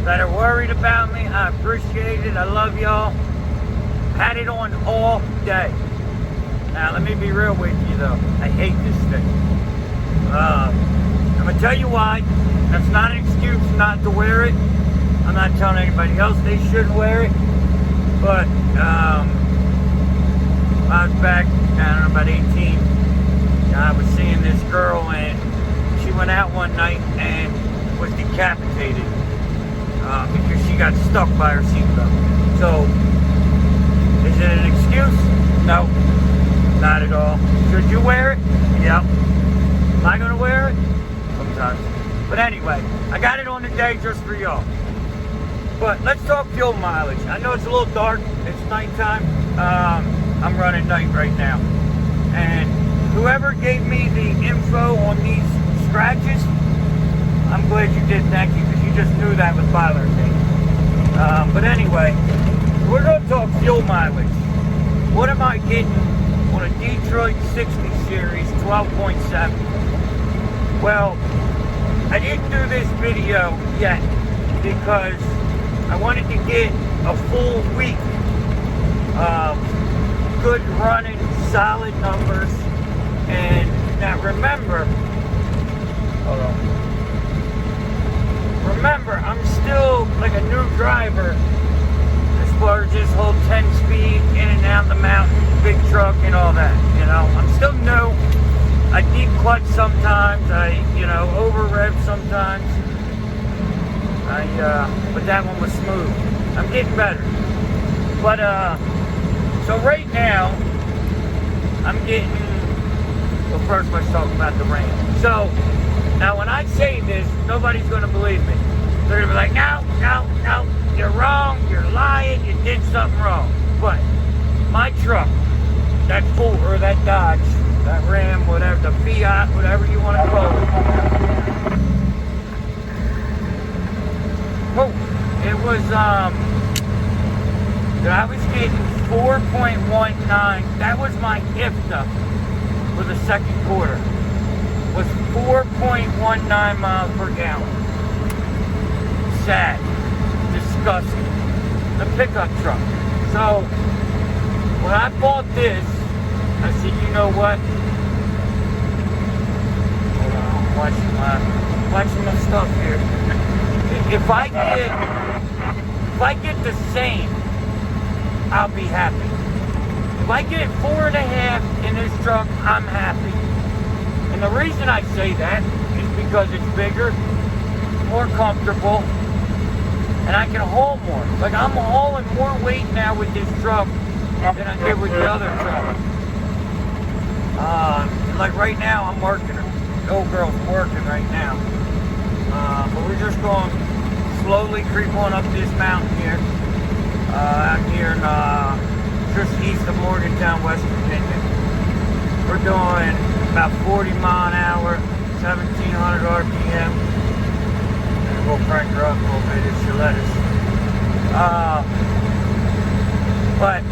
that are worried about me. I appreciate it. I love y'all. Had it on all day. Now, let me be real with you, though. I hate this thing. I'm going to tell you why. That's not an excuse not to wear it. I'm not telling anybody else they shouldn't wear it. But, I was back, I don't know, about 18. I was seeing this girl, and she went out one night and was decapitated because she got stuck by her seatbelt. So, is it an excuse? No, not at all. Should you wear it? Yep. Am I going to wear it? Sometimes. But anyway, I got it on the day just for y'all. But let's talk fuel mileage. I know it's a little dark. It's nighttime. I'm running night right now. And whoever gave me the info on these scratches, I'm glad you did. Thank you, because you just knew that was bothering me. But anyway, we're going to talk fuel mileage. What am I getting on a Detroit 60 Series 12.7? Well, I didn't do this video yet because I wanted to get a full week of good running, solid numbers. And now remember, hold on. Remember, I'm still like a new driver as far as this whole 10-speed in and out the mountain, big truck and all that, you know. I'm still new. I deep clutch sometimes, I, over rev sometimes. But that one was smooth. I'm getting better. But, so right now, I'm getting, well, first let's talk about the rain. So, now when I say this, nobody's going to believe me. They're going to be like, no, you're wrong, you're lying, you did something wrong. But, my truck, that Ford, or that Dodge, that Ram, whatever, the Fiat, whatever you want to call it. Oh, it was, I was getting 4.19. That was my IFTA for the second quarter. Was 4.19 miles per gallon. Sad. Disgusting. The pickup truck. So, when I bought this, I said, you know what? Hold on, I'm watching my stuff here. If I get the same, I'll be happy. If I get 4.5 in this truck, I'm happy. And the reason I say that is because it's bigger, more comfortable, and I can haul more. Like, I'm hauling more weight now with this truck than I did with the other truck. Like right now, I'm working. The old girl's working right now. But we're just going slowly creep on up this mountain here. Out here in, just east of Morgantown, West Virginia. We're doing about 40 mile an hour, 1,700 RPM. And we'll crank her up a little bit if she let us. But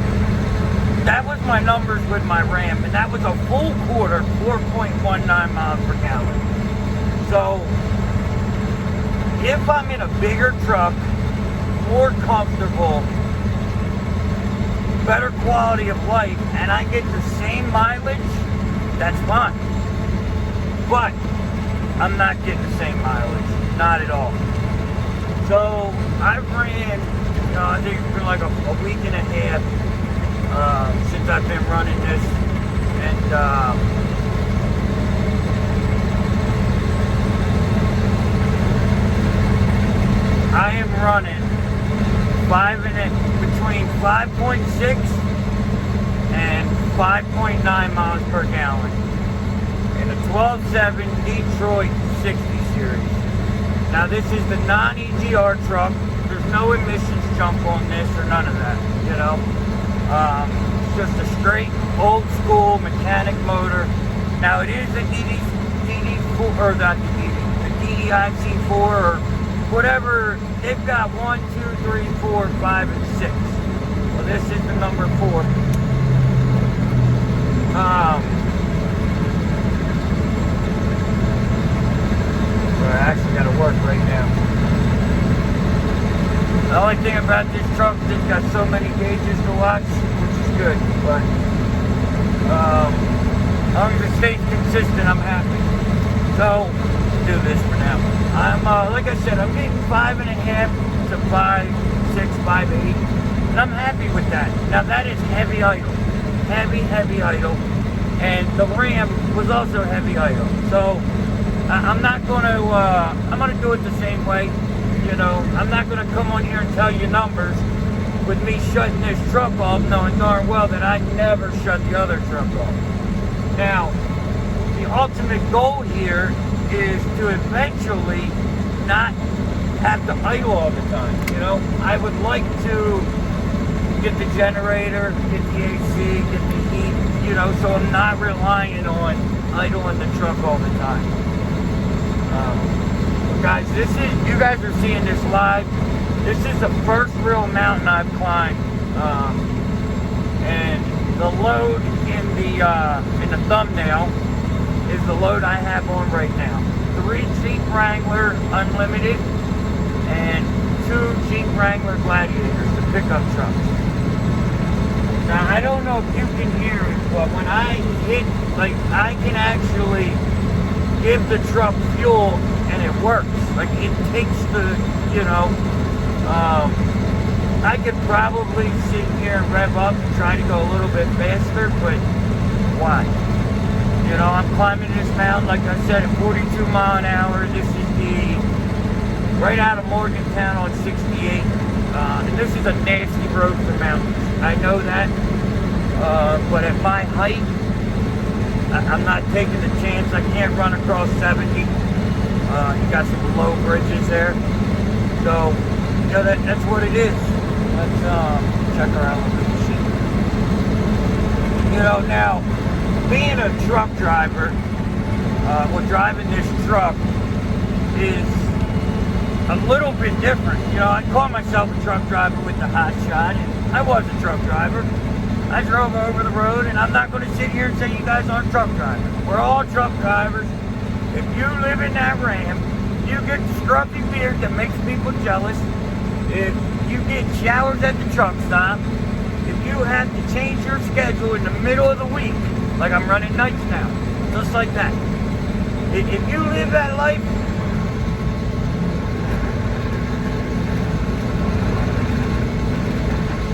that was my numbers with my Ram, and that was a full quarter, 4.19 miles per gallon. So, if I'm in a bigger truck, more comfortable, better quality of life, and I get the same mileage, that's fine. But I'm not getting the same mileage, not at all. So I ran, I think it's been like a week and a half since I've been running this, and I am running between 5.6 and 5.9 miles per gallon in a 12.7 Detroit 60 Series. Now this is the non-EGR truck. There's no emissions jump on this or none of that, It's just a straight old school mechanic motor. Now it is the DD4, or not the DEIC4 or whatever. They've got 1, 2, 3, 4, 5, and 6. Well, this is the number 4. So I actually got to work right now. The only thing about this truck is it's got so many gauges to watch, which is good. But as long as it stays consistent, I'm happy. So, do this for now. I'm, like I said, I'm getting 5.5 to 5.6, 5.8, and I'm happy with that. Now that is heavy idle, heavy idle, and the Ram was also heavy idle. So I'm not going to, I'm going to do it the same way. You know, I'm not going to come on here and tell you numbers with me shutting this truck off, knowing darn well that I never shut the other truck off. Now, the ultimate goal here is to eventually not have to idle all the time. You know, I would like to get the generator, get the AC, get the heat, you know, so I'm not relying on idling the truck all the time. Guys, this is, you guys are seeing this live. This is the first real mountain I've climbed. And the load in the thumbnail is the load I have on right now. 3 Jeep Wrangler Unlimited and 2 Jeep Wrangler Gladiators, the pickup trucks. Now, I don't know if you can hear it, but when I hit, like, I can actually give the truck fuel and it works. Like, it takes the, you know, I could probably sit here and rev up and try to go a little bit faster, but why? You know, I'm climbing this mountain, like I said, at 42 mile an hour. This is the, right out of Morgantown on 68. And this is a nasty road for mountains. I know that. But at my height, I'm not taking the chance. I can't run across 70. You got some low bridges there. So, you know, that's what it is. Let's check around with the machine. You know, now, being a truck driver, driving this truck is a little bit different. You know, I call myself a truck driver with the Hotshot, and I was a truck driver. I drove over the road, and I'm not going to sit here and say you guys aren't truck drivers. We're all truck drivers. If you live in that Ram, you get the scruffy beard that makes people jealous. If you get showers at the truck stop, if you have to change your schedule in the middle of the week, like I'm running nights now, just like that. If you live that life,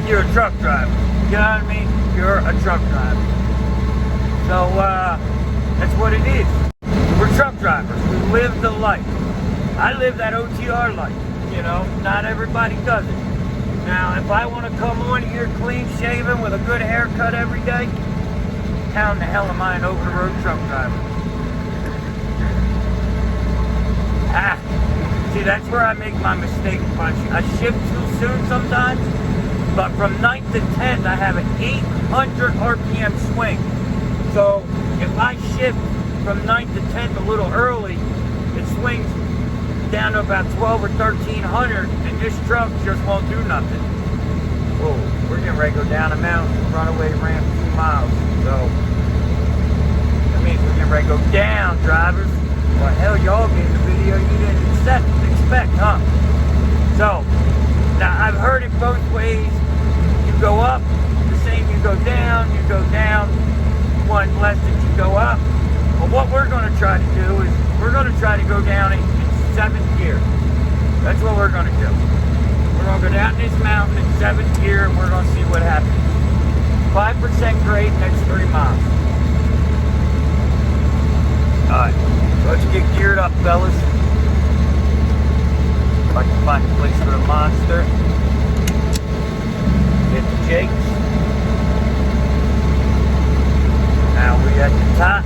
you're a truck driver. You know what I mean? You're a truck driver. So, that's what it is. We're truck drivers. We live the life. I live that OTR life. You know, not everybody does it. Now, if I want to come on here clean shaven with a good haircut every day, how in the hell am I an over-the-road truck driver? See, that's where I make my mistake punch. I shift too soon sometimes, but from 9th to 10th, I have an 800 RPM swing. So, if I shift from 9th to 10th a little early, it swings down to about 12 or 1300, and this truck just won't do nothing. Whoa, we're getting ready to go down a mountain, runaway ramp 2 miles. So, that means we're getting ready to go down, drivers. Well, hell, y'all getting the video you didn't expect, huh? So, now I've heard it both ways. You go up, the same you go down, one less that you go up. But what we're going to try to do is, we're going to try to go down in 7th gear. That's what we're going to do. We're going to go down this mountain in 7th gear, and we're going to see what happens. 5% grade next 3 miles. Alright, let's get geared up, fellas. If I can find a place for the monster. Get the jakes. Now we're at the top.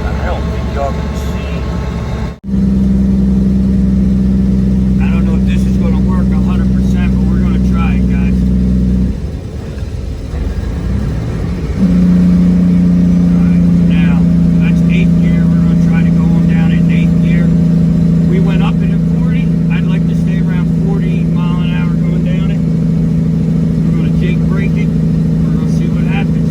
I don't think y'all can see. I don't know if this is going to work 100%, but we're going to try it, guys. Alright, now, that's 8th gear. We're going to try to go on down in 8th gear. We went up into 40. I'd like to stay around 40 mile an hour going down it. We're going to jake brake it. We're going to see what happens.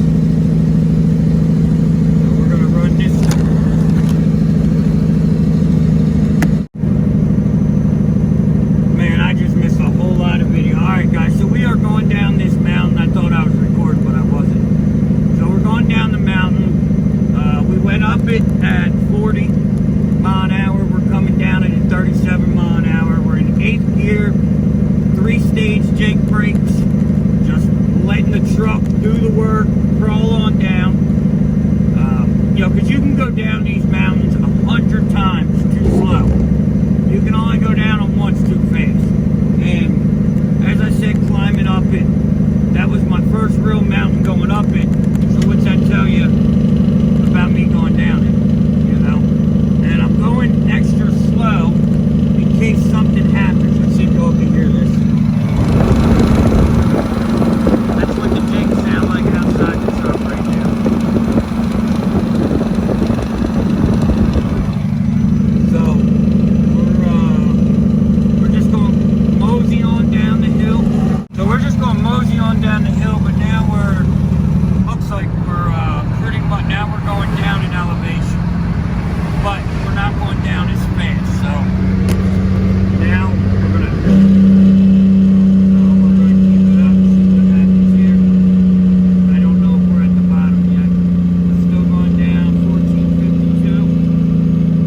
went up it at 40 mile an hour. We're coming down it at 37 mile an hour. We're in 8th gear, 3-stage Jake brakes, just letting the truck do the work, crawl on down. You know, because you can go down these mountains 100 times too slow. You can only go down them once too fast. And as I said, climbing up it, that was my first real mountain going up it. So what's that tell you about me going down it? You know? And I'm going extra slow in case something happens. Let's see if y'all can hear this. That's what the Jake sound like outside the truck right now. So we're just going mosey on down the hill. So we're just going mosey on down the hill, but now looks like we're pretty much, now we're going down in elevation. But we're not going down as fast, so now we're gonna keep it up, see what happens here. I don't know if we're at the bottom yet. We're still going down 1452.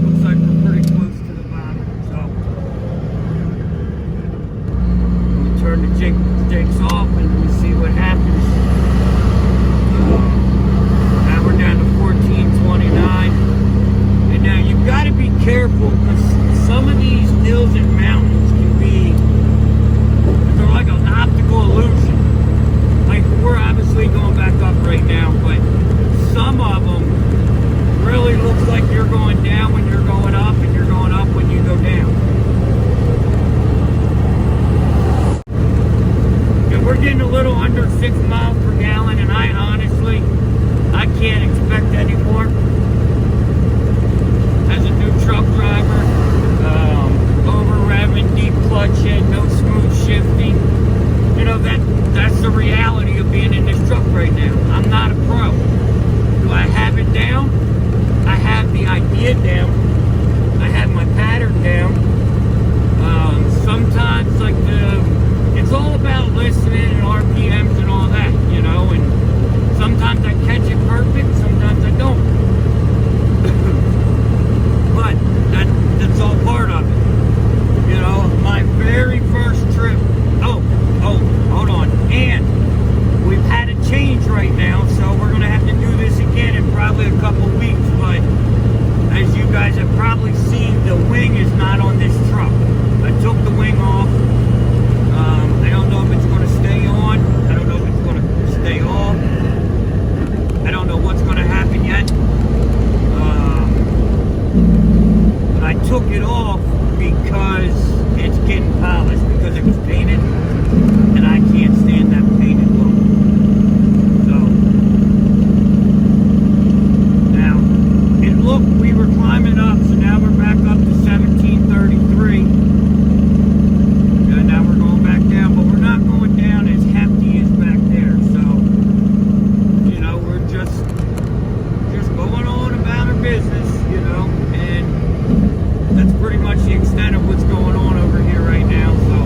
Looks like we're pretty close to the bottom, so we turn the Jakes off and we see what happens. Now we're down to 1429. And now you've got to be careful because some of these hills and mountains can be, they're like an optical illusion. Like we're obviously going back up right now, but some of them really looks like you're going down when you're going up and you're going up when you go down. And we're getting a little under 6 miles per gallon, and I honestly, I can't expect any more. As a new truck driver, over revving, deep clutch head, no smooth shifting. You know, that's the reality of being in this truck right now. I'm not a pro. Do I have it down? I have the idea down. I have my pattern down. Sometimes like it's all about listening and RPMs and all that, you know, and sometimes I catch it perfect, sometimes I don't. But that's all part of it. You know, my very first trip. Oh, hold on. And we've had a change right now, so we're gonna have to do this again in probably a couple weeks. But as you guys have probably seen, the wing is not on this truck. I took the wing off. I don't know if it's gonna stay on. I don't know if it's gonna stay off. I don't know what's gonna happen yet. I took it off because it's getting polished, because it was painted, and I can't stand that painted look. So now it looked, we were climbing up, so now we're back up to 1733, and now we're going back down, but we're not going down as hefty as back there. So you know, we're just going on about our business, you know, and that's pretty much the extent of what's going on over here right now. So,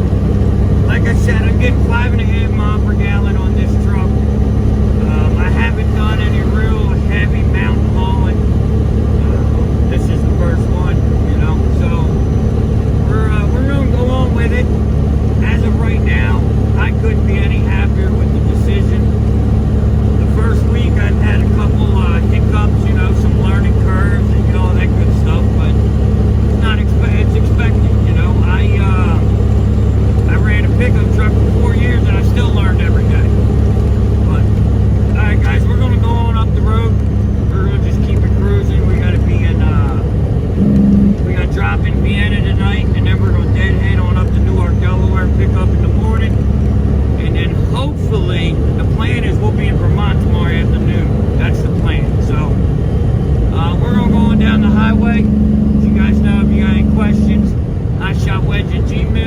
like I said, I'm getting 5.5 miles per gallon on this truck. I haven't done any real heavy mountain hauling. This is the first one, you know. So, we're going to go on with it. As of right now, I couldn't be any happier with the decision. The first week, I've had a couple hiccups, you know, some learning curves and, you know, all that good stuff, but it's expected, you know. I ran a pickup truck for 4 years and I still learned every day. But alright guys, we're gonna go on up the road. We're gonna just keep it cruising. We gotta be in we gotta drop in Vienna tonight, and then we're gonna deadhead on up to Newark, Delaware, pick up in the morning. And then hopefully the plan is we'll be in Vermont tomorrow afternoon. That's the plan. So we're gonna go on down the highway. You guys know if you got any questions, hotshotwedge@gmail.com.